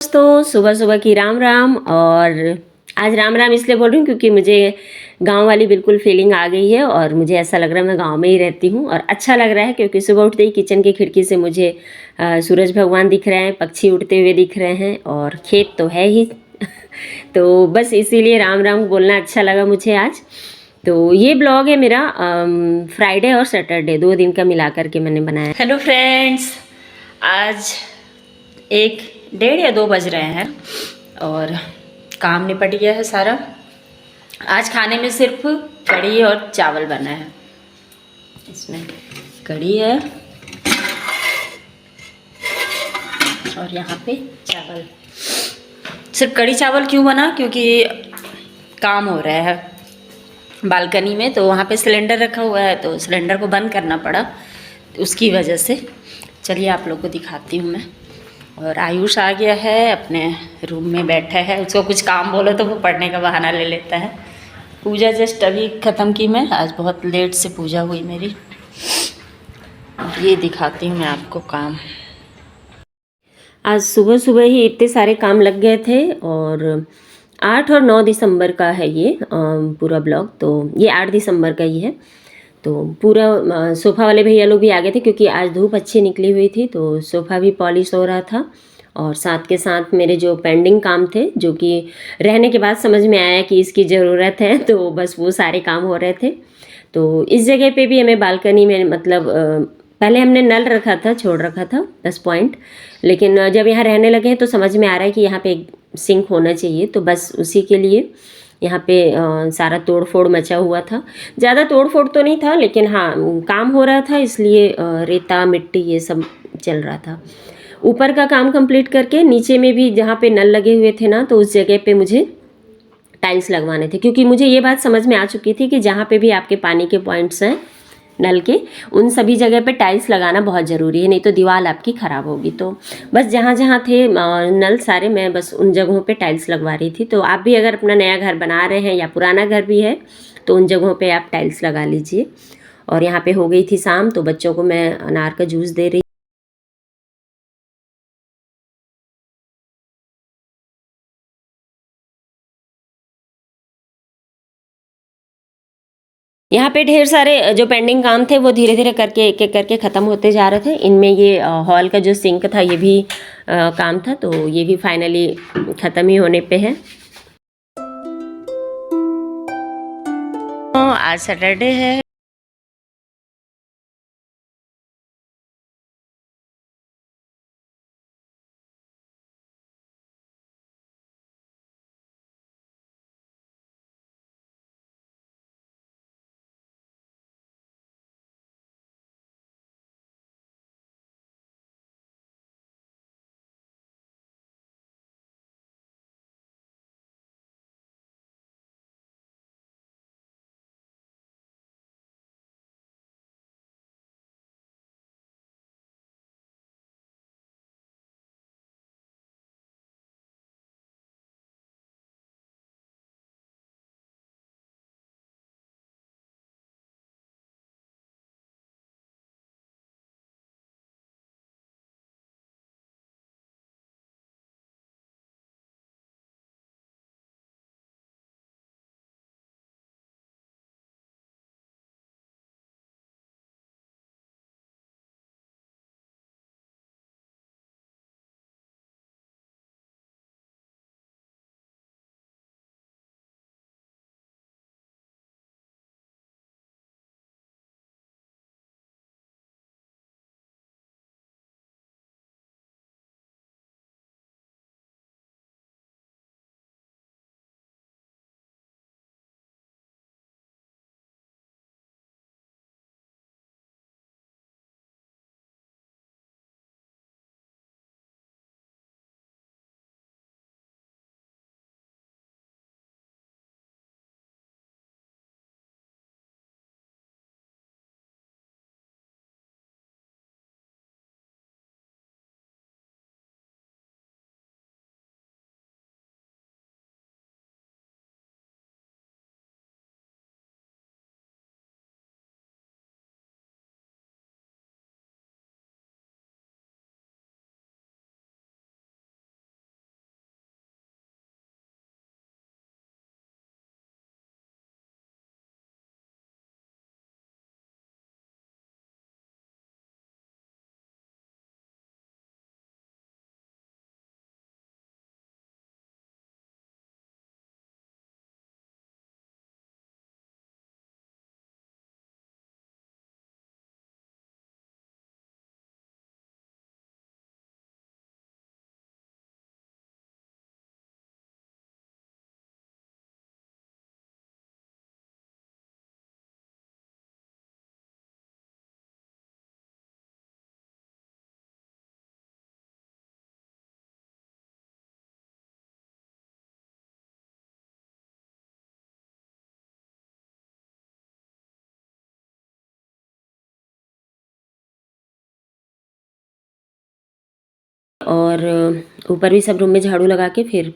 दोस्तों, सुबह सुबह की राम राम। और आज राम राम इसलिए बोल रही हूँ क्योंकि मुझे गांव वाली बिल्कुल फीलिंग आ गई है और मुझे ऐसा लग रहा है मैं गांव में ही रहती हूँ और अच्छा लग रहा है क्योंकि सुबह उठते ही किचन की खिड़की से मुझे सूरज भगवान दिख रहे हैं, पक्षी उड़ते हुए दिख रहे हैं और खेत तो है ही। तो बस इसीलिए राम राम बोलना अच्छा लगा मुझे आज। तो ये ब्लॉग है मेरा फ्राइडे और सैटरडे 2 दिन का मिला करके मैंने बनाया। हेलो फ्रेंड्स, आज 1, 1:30 या 2 बज रहे हैं और काम निपट गया है सारा। आज खाने में सिर्फ कढ़ी और चावल बना है। इसमें कढ़ी है और यहाँ पे चावल। सिर्फ कढ़ी चावल क्यों बना? क्योंकि काम हो रहा है बालकनी में, तो वहाँ पे सिलेंडर रखा हुआ है तो सिलेंडर को बंद करना पड़ा, तो उसकी वजह से। चलिए आप लोग को दिखाती हूँ मैं। और आयुष आ गया है, अपने रूम में बैठा है। उसको कुछ काम बोलो तो वो पढ़ने का बहाना ले लेता है। पूजा जस्ट अभी ख़त्म की मैं, आज बहुत लेट से पूजा हुई मेरी। ये दिखाती हूँ मैं आपको काम। आज सुबह सुबह ही इतने सारे काम लग गए थे और 8 और 9 दिसंबर का है ये पूरा ब्लॉग। तो ये 8 दिसंबर का ही है। तो पूरा सोफ़ा वाले भैया लोग भी आ गए थे क्योंकि आज धूप अच्छी निकली हुई थी, तो सोफ़ा भी पॉलिश हो रहा था और साथ के साथ मेरे जो पेंडिंग काम थे, जो कि रहने के बाद समझ में आया कि इसकी ज़रूरत है, तो बस वो सारे काम हो रहे थे। तो इस जगह पे भी हमें बालकनी में मतलब पहले हमने नल रखा था, छोड़ रखा था 10 पॉइंट, लेकिन जब यहाँ रहने लगे हैं तो समझ में आ रहा है कि यहाँ पे एक सिंक होना चाहिए। तो बस उसी के लिए यहाँ पे सारा तोड़ फोड़ मचा हुआ था। ज़्यादा तोड़ फोड़ तो नहीं था, लेकिन हाँ काम हो रहा था, इसलिए रेता मिट्टी ये सब चल रहा था। ऊपर का काम कंप्लीट करके नीचे में भी जहाँ पे नल लगे हुए थे ना, तो उस जगह पे मुझे टाइल्स लगवाने थे क्योंकि मुझे ये बात समझ में आ चुकी थी कि जहाँ पे भी आपके पानी के पॉइंट्स हैं नल के, उन सभी जगह पे टाइल्स लगाना बहुत ज़रूरी है, नहीं तो दीवार आपकी ख़राब होगी। तो बस जहाँ जहाँ थे नल सारे, मैं बस उन जगहों पे टाइल्स लगवा रही थी। तो आप भी अगर अपना नया घर बना रहे हैं या पुराना घर भी है तो उन जगहों पे आप टाइल्स लगा लीजिए। और यहाँ पे हो गई थी शाम, तो बच्चों को मैं अनार का जूस दे रही। यहाँ पे ढेर सारे जो पेंडिंग काम थे वो धीरे धीरे करके एक एक करके ख़त्म होते जा रहे थे। इनमें ये हॉल का जो सिंक था ये भी काम था, तो ये भी फाइनली ख़त्म ही होने पे है। आज सैटरडे है। और ऊपर भी सब रूम में झाड़ू लगा के फिर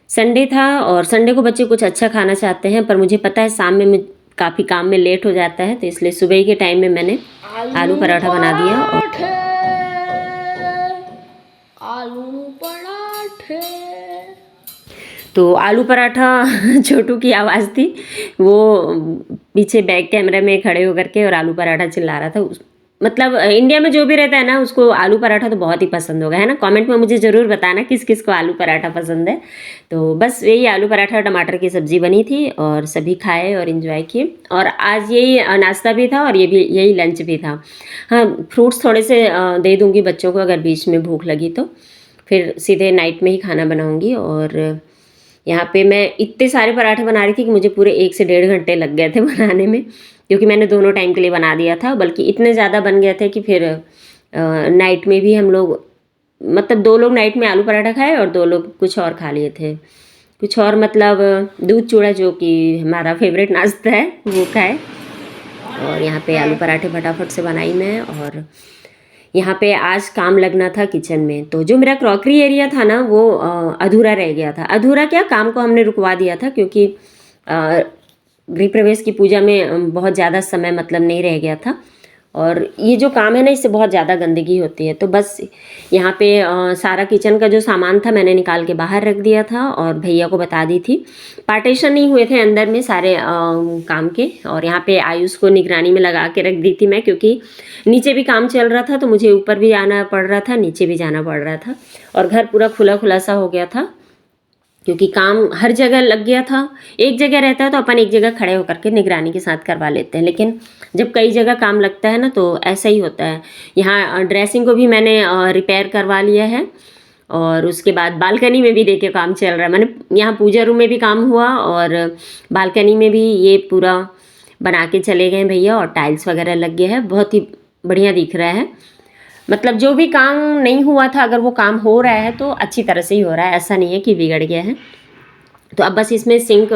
संडे था और संडे को बच्चे कुछ अच्छा खाना चाहते हैं, पर मुझे पता है शाम में काफ़ी काम में लेट हो जाता है, तो इसलिए सुबह के टाइम में मैंने आलू पराठा बना दिया। आलू पराठे तो आलू पराठा छोटू की आवाज़ थी, वो पीछे बैक कैमरे में खड़े होकर के और आलू पराठा चिल्ला रहा था। मतलब इंडिया में जो भी रहता है ना, उसको आलू पराठा तो बहुत ही पसंद होगा, है ना। कमेंट में मुझे ज़रूर बताना किस किस को आलू पराठा पसंद है। तो बस यही आलू पराठा टमाटर की सब्ज़ी बनी थी और सभी खाए और इन्जॉय किए, और आज यही नाश्ता भी था और यही लंच भी था। हाँ, फ्रूट्स थोड़े से दे दूँगी बच्चों को अगर बीच में भूख लगी तो, फिर सीधे नाइट में ही खाना बनाऊँगी। और यहाँ पे मैं इतने सारे पराठे बना रही थी कि मुझे पूरे 1 से 1.5 घंटे लग गए थे बनाने में, क्योंकि मैंने दोनों टाइम के लिए बना दिया था। बल्कि इतने ज़्यादा बन गए थे कि फिर नाइट में भी हम लोग, मतलब 2 लोग नाइट में आलू पराठा खाए और 2 लोग कुछ और खा लिए थे। कुछ और मतलब दूध चूड़ा, जो कि हमारा फेवरेट नाश्ता है, वो खाए। और यहाँ पे आलू पराठे फटाफट से बनाई मैं। और यहाँ पे आज काम लगना था किचन में, तो जो मेरा क्रॉकरी एरिया था ना, वो अधूरा रह गया था। अधूरा क्या, काम को हमने रुकवा दिया था, क्योंकि गृह प्रवेश की पूजा में बहुत ज़्यादा समय मतलब नहीं रह गया था। और ये जो काम है ना, इससे बहुत ज़्यादा गंदगी होती है। तो बस यहाँ पे सारा किचन का जो सामान था मैंने निकाल के बाहर रख दिया था और भैया को बता दी थी। पार्टीशन नहीं हुए थे अंदर में सारे काम के, और यहाँ पे आयुष को निगरानी में लगा के रख दी थी मैं, क्योंकि नीचे भी काम चल रहा था, तो मुझे ऊपर भी आना पड़ रहा था, नीचे भी जाना पड़ रहा था, और घर पूरा खुला खुला सा हो गया था, क्योंकि काम हर जगह लग गया था। एक जगह रहता है तो अपन एक जगह खड़े होकर के निगरानी के साथ करवा लेते हैं, लेकिन जब कई जगह काम लगता है ना, तो ऐसा ही होता है। यहाँ ड्रेसिंग को भी मैंने रिपेयर करवा लिया है, और उसके बाद बालकनी में भी देखिए काम चल रहा है। मैंने यहाँ पूजा रूम में भी काम हुआ और बालकनी में भी ये पूरा बना के चले गए भैया, और टाइल्स वगैरह लग गया है, बहुत ही बढ़िया दिख रहा है। मतलब जो भी काम नहीं हुआ था, अगर वो काम हो रहा है तो अच्छी तरह से ही हो रहा है, ऐसा नहीं है कि बिगड़ गया है। तो अब बस इसमें सिंक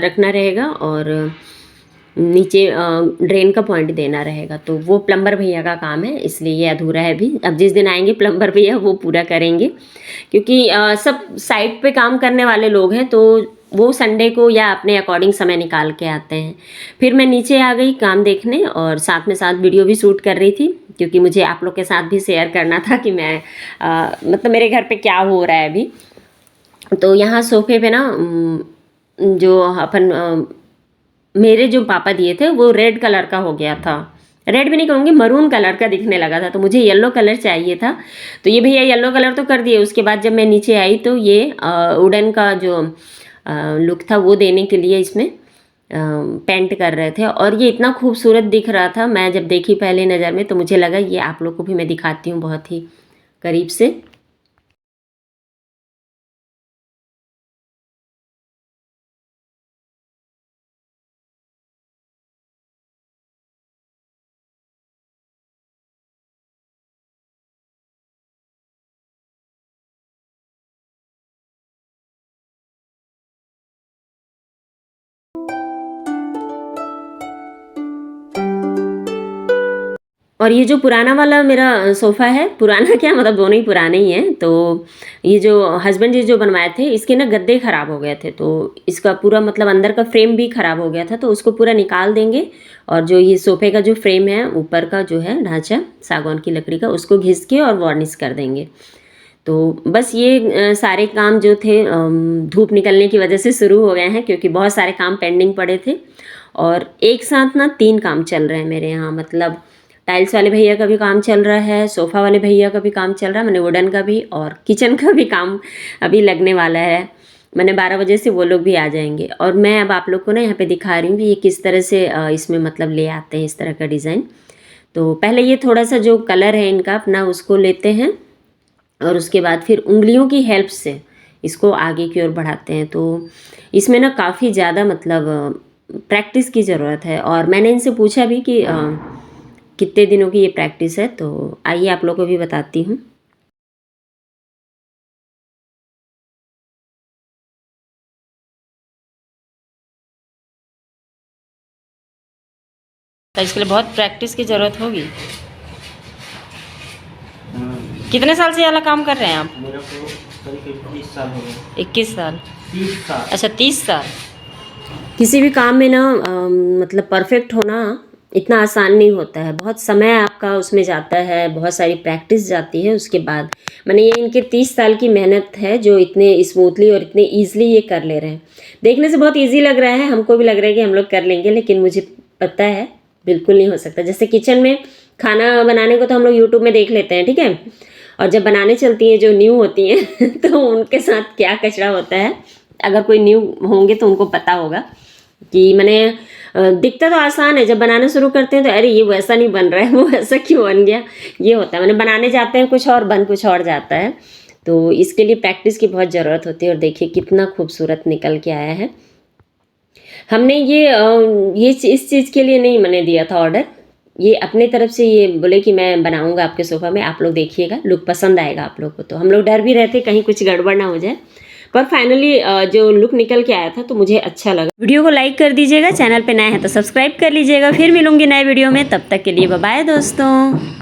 रखना रहेगा और नीचे ड्रेन का पॉइंट देना रहेगा, तो वो प्लम्बर भैया का काम है, इसलिए ये अधूरा है अभी। अब जिस दिन आएंगे प्लम्बर भैया वो पूरा करेंगे, क्योंकि सब साइट पे काम करने वाले लोग हैं, तो वो संडे को या अपने अकॉर्डिंग समय निकाल के आते हैं। फिर मैं नीचे आ गई काम देखने, और साथ में साथ वीडियो भी शूट कर रही थी, क्योंकि मुझे आप लोग के साथ भी शेयर करना था कि मैं मतलब मेरे घर पे क्या हो रहा है अभी। तो यहाँ सोफे पे ना जो अपन मेरे जो पापा दिए थे वो रेड कलर का हो गया था, रेड भी नहीं कहूँगी, मरून कलर का दिखने लगा था, तो मुझे येलो कलर चाहिए था। तो ये भैया येलो कलर तो कर दिए। उसके बाद जब मैं नीचे आई तो ये वुडन का जो लुक था वो देने के लिए इसमें पेंट कर रहे थे, और ये इतना खूबसूरत दिख रहा था। मैं जब देखी पहले नज़र में, तो मुझे लगा ये आप लोग को भी मैं दिखाती हूँ बहुत ही करीब से। और ये जो पुराना वाला मेरा सोफ़ा है, पुराना क्या मतलब दोनों ही पुराने ही हैं, तो ये जो हस्बैंड जी जो बनवाए थे, इसके ना गद्दे ख़राब हो गए थे, तो इसका पूरा मतलब अंदर का फ्रेम भी ख़राब हो गया था, तो उसको पूरा निकाल देंगे। और जो ये सोफ़े का जो फ्रेम है, ऊपर का जो है ढांचा सागवान की लकड़ी का, उसको घिस के और वार्निश कर देंगे। तो बस ये सारे काम जो थे धूप निकलने की वजह से शुरू हो गए हैं, क्योंकि बहुत सारे काम पेंडिंग पड़े थे, और एक साथ ना 3 काम चल रहे हैं मेरे यहाँ। मतलब टाइल्स वाले भैया का भी काम चल रहा है, सोफ़ा वाले भैया का भी काम चल रहा है, मैंने वुडन का भी, और किचन का भी काम अभी लगने वाला है। मैंने 12 बजे से वो लोग भी आ जाएंगे। और मैं अब आप लोग को ना यहाँ पे दिखा रही हूँ कि ये किस तरह से इसमें मतलब ले आते हैं इस तरह का डिज़ाइन। तो पहले ये थोड़ा सा जो कलर है इनका अपना उसको लेते हैं, और उसके बाद फिर उंगलियों की हेल्प से इसको आगे की ओर बढ़ाते हैं। तो इसमें ना काफ़ी ज़्यादा मतलब प्रैक्टिस की ज़रूरत है, और मैंने इनसे पूछा भी कि कितने दिनों की ये प्रैक्टिस है, तो आइए आप लोगों को भी बताती हूँ। तो इसके लिए बहुत प्रैक्टिस की ज़रूरत होगी। कितने साल से ये वाला काम कर रहे हैं आप? मेरा को करीब 21 साल हो गए। 21 साल। 30 साल। अच्छा 30 साल। किसी भी काम में ना मतलब परफेक्ट होना इतना आसान नहीं होता है, बहुत समय आपका उसमें जाता है, बहुत सारी प्रैक्टिस जाती है उसके बाद। मैंने ये इनके 30 साल की मेहनत है जो इतने स्मूथली और इतने ईजिली ये कर ले रहे हैं। देखने से बहुत ईजी लग रहा है, हमको भी लग रहा है कि हम लोग कर लेंगे, लेकिन मुझे पता है बिल्कुल नहीं हो सकता। जैसे किचन में खाना बनाने को तो हम लोग यूट्यूब में देख लेते हैं, ठीक है, और जब बनाने चलती हैं जो न्यू होती हैं तो उनके साथ क्या कचरा होता है, अगर कोई न्यू होंगे तो उनको पता होगा कि मैंने दिखता तो आसान है, जब बनाना शुरू करते हैं तो अरे ये वैसा नहीं बन रहा है, वो ऐसा क्यों बन गया, ये होता है। मैंने बनाने जाते हैं कुछ और बन कुछ और जाता है, तो इसके लिए प्रैक्टिस की बहुत ज़रूरत होती है। और देखिए कितना खूबसूरत निकल के आया है। हमने ये इस चीज़ के लिए नहीं मैंने दिया था ऑर्डर, ये अपने तरफ से ये बोले कि मैं बनाऊंगा आपके सोफ़ा में, आप लोग देखिएगा, लुक पसंद आएगा आप लोग को। तो हम लोग डर भी रहते कहीं कुछ गड़बड़ ना हो जाए, पर फाइनली जो लुक निकल के आया था तो मुझे अच्छा लगा। वीडियो को लाइक कर दीजिएगा, चैनल पे नए हैं तो सब्सक्राइब कर लीजिएगा। फिर मिलूंगी नए वीडियो में, तब तक के लिए बाय बाय दोस्तों।